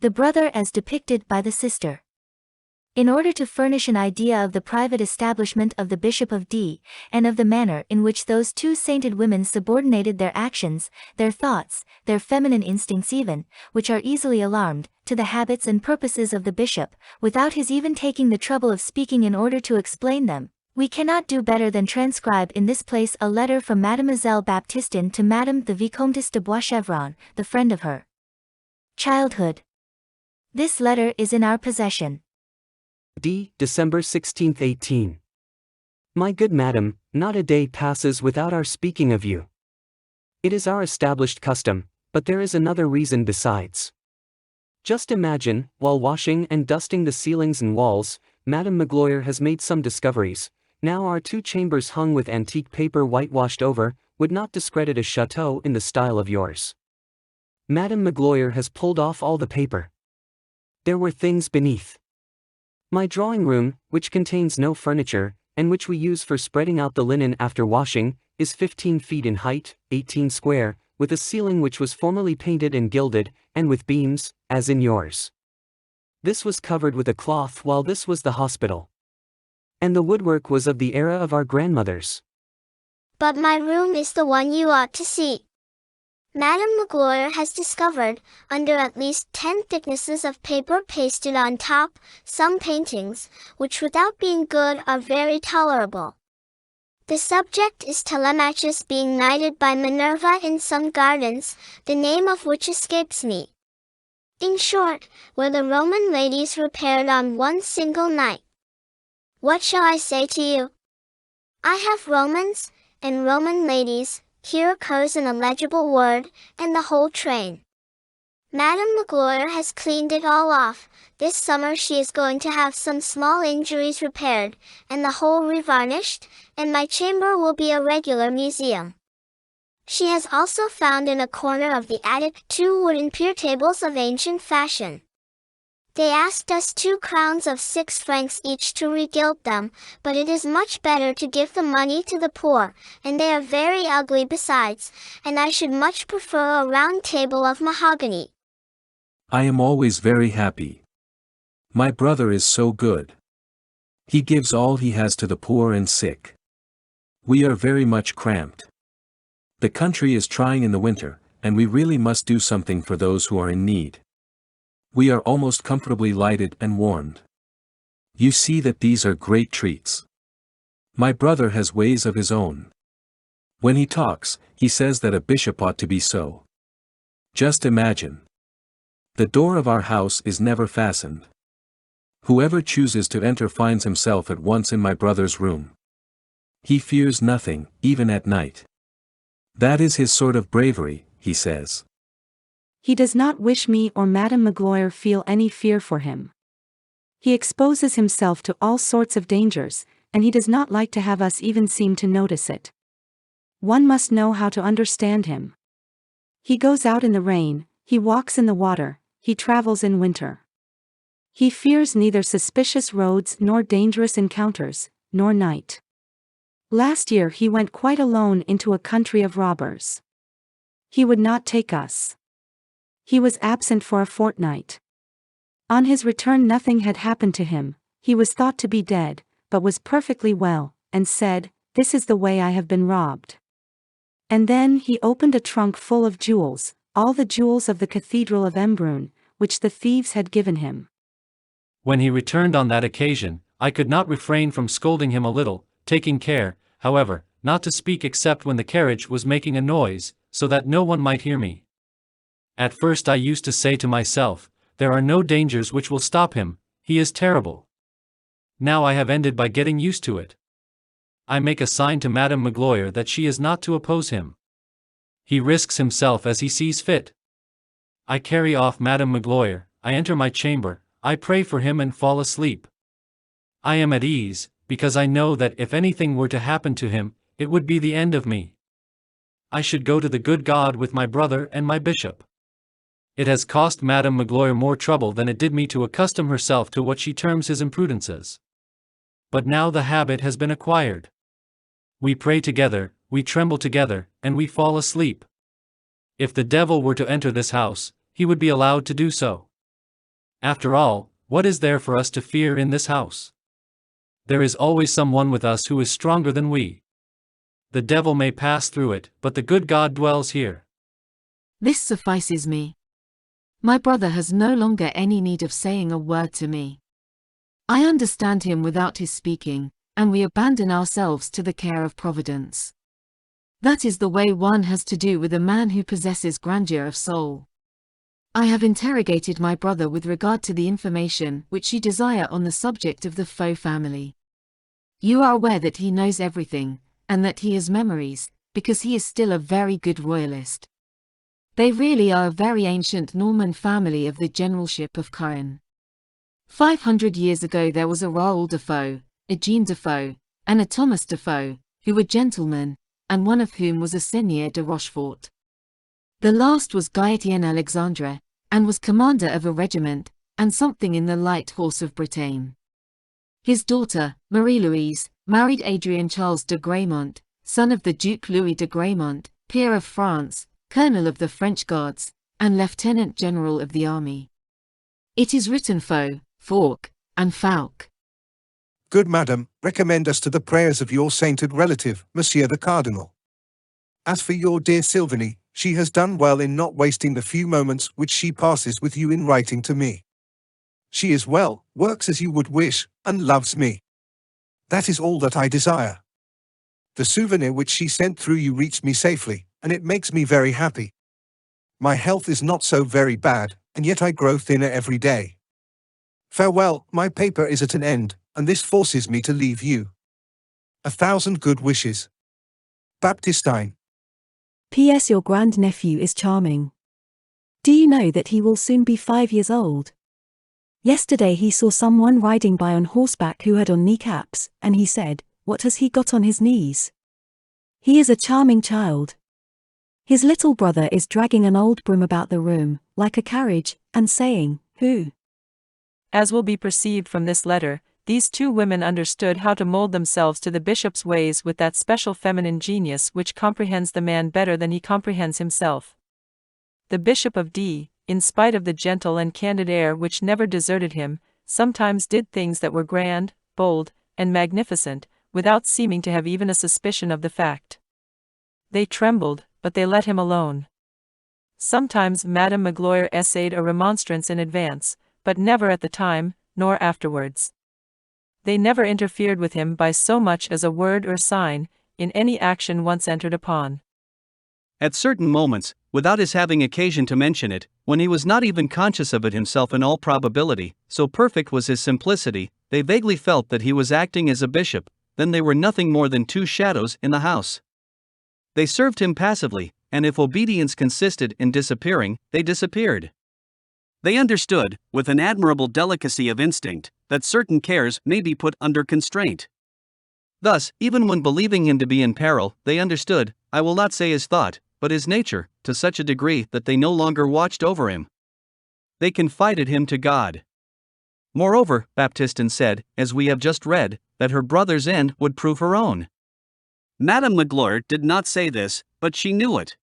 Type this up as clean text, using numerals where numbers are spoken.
the brother as depicted by the sister. In order to furnish an idea of the private establishment of the Bishop of D, and of the manner in which those two sainted women subordinated their actions, their thoughts, their feminine instincts even, which are easily alarmed, to the habits and purposes of the bishop, without his even taking the trouble of speaking in order to explain them, we cannot do better than transcribe in this place a letter from Mademoiselle Baptistine to Madame the Vicomtess de Boischevron, the friend of her childhood. This letter is in our possession. D. December 16, 18. My good madam, not a day passes without our speaking of you. It is our established custom, but there is another reason besides. Just imagine, while washing and dusting the ceilings and walls, Madame Magloire has made some discoveries. Now our two chambers hung with antique paper whitewashed over, would not discredit a chateau in the style of yours. Madame Magloire has pulled off all the paper. There were things beneath. My drawing room, which contains no furniture, and which we use for spreading out the linen after washing, is 15 feet in height, 18 square, with a ceiling which was formerly painted and gilded, and with beams, as in yours. This was covered with a cloth while this was the hospital. And the woodwork was of the era of our grandmothers. But my room is the one you ought to see. Madame Magloire has discovered, under at least 10 thicknesses of paper pasted on top, some paintings, which without being good are very tolerable. The subject is Telemachus being knighted by Minerva in some gardens, the name of which escapes me. In short, where the Roman ladies repaired on one single night. What shall I say to you? I have Romans, and Roman ladies. Here occurs an illegible word, and the whole train. Madame Magloire has cleaned it all off. This summer she is going to have some small injuries repaired, and the whole revarnished, and my chamber will be a regular museum. She has also found in a corner of the attic 2 wooden pier tables of ancient fashion. They asked us 2 crowns of 6 francs each to regild them, but it is much better to give the money to the poor, and they are very ugly besides, and I should much prefer a round table of mahogany. I am always very happy. My brother is so good. He gives all he has to the poor and sick. We are very much cramped. The country is trying in the winter, and we really must do something for those who are in need. We are almost comfortably lighted and warmed. You see that these are great treats. My brother has ways of his own. When he talks, he says that a bishop ought to be so. Just imagine. The door of our house is never fastened. Whoever chooses to enter finds himself at once in my brother's room. He fears nothing, even at night. That is his sort of bravery, he says. He does not wish me or Madame Magloire feel any fear for him. He exposes himself to all sorts of dangers, and he does not like to have us even seem to notice it. One must know how to understand him. He goes out in the rain, he walks in the water, he travels in winter. He fears neither suspicious roads nor dangerous encounters, nor night. Last year he went quite alone into a country of robbers. He would not take us. He was absent for a fortnight. On his return nothing had happened to him, he was thought to be dead, but was perfectly well, and said, "This is the way I have been robbed." And then he opened a trunk full of jewels, all the jewels of the Cathedral of Embrun, which the thieves had given him. When he returned on that occasion, I could not refrain from scolding him a little, taking care, however, not to speak except when the carriage was making a noise, so that no one might hear me. At first I used to say to myself, there are no dangers which will stop him, he is terrible. Now I have ended by getting used to it. I make a sign to Madame Magloire that she is not to oppose him. He risks himself as he sees fit. I carry off Madame Magloire, I enter my chamber, I pray for him and fall asleep. I am at ease, because I know that if anything were to happen to him, it would be the end of me. I should go to the good God with my brother and my bishop. It has cost Madame Magloire more trouble than it did me to accustom herself to what she terms his imprudences. But now the habit has been acquired. We pray together, we tremble together, and we fall asleep. If the devil were to enter this house, he would be allowed to do so. After all, what is there for us to fear in this house? There is always someone with us who is stronger than we. The devil may pass through it, but the good God dwells here. This suffices me. My brother has no longer any need of saying a word to me. I understand him without his speaking, and we abandon ourselves to the care of Providence. That is the way one has to do with a man who possesses grandeur of soul. I have interrogated my brother with regard to the information which you desire on the subject of the Faux family. You are aware that he knows everything, and that he has memories, because he is still a very good royalist. They really are a very ancient Norman family of the generalship of Caen. 500 years ago there was a Raoul de Faux, a Jean de Faux, and a Thomas de Faux, who were gentlemen, and one of whom was a Seigneur de Rochefort. The last was Guy-Étienne Alexandre, and was commander of a regiment, and something in the light horse of Bretagne. His daughter, Marie-Louise, married Adrien Charles de Gramont, son of the Duke Louis de Gramont, peer of France, colonel of the French Guards, and lieutenant general of the army. It is written Faux, Fork, and Falk. Good madam, recommend us to the prayers of your sainted relative, Monsieur the Cardinal. As for your dear Sylvanie, she has done well in not wasting the few moments which she passes with you in writing to me. She is well, works as you would wish, and loves me. That is all that I desire. The souvenir which she sent through you reached me safely, and it makes me very happy. My health is not so very bad, and yet I grow thinner every day. Farewell, my paper is at an end, and this forces me to leave you. 1,000 good wishes. Baptistine. P.S. Your grandnephew is charming. Do you know that he will soon be 5 years old? Yesterday he saw someone riding by on horseback who had on kneecaps, and he said, "What has he got on his knees?" He is a charming child. His little brother is dragging an old broom about the room, like a carriage, and saying, "Who?" As will be perceived from this letter, these two women understood how to mold themselves to the bishop's ways with that special feminine genius which comprehends the man better than he comprehends himself. The Bishop of D, in spite of the gentle and candid air which never deserted him, sometimes did things that were grand, bold, and magnificent, without seeming to have even a suspicion of the fact. They trembled, but they let him alone. Sometimes Madame Magloire essayed a remonstrance in advance, but never at the time, nor afterwards. They never interfered with him by so much as a word or sign, in any action once entered upon. At certain moments, without his having occasion to mention it, when he was not even conscious of it himself in all probability, so perfect was his simplicity, they vaguely felt that he was acting as a bishop, then they were nothing more than two shadows in the house. They served him passively, and if obedience consisted in disappearing, they disappeared. They understood, with an admirable delicacy of instinct, that certain cares may be put under constraint. Thus, even when believing him to be in peril, they understood, I will not say his thought, but his nature, to such a degree that they no longer watched over him. They confided him to God. Moreover, Baptistine said, as we have just read, that her brother's end would prove her own. Madame Magloire did not say this, but she knew it.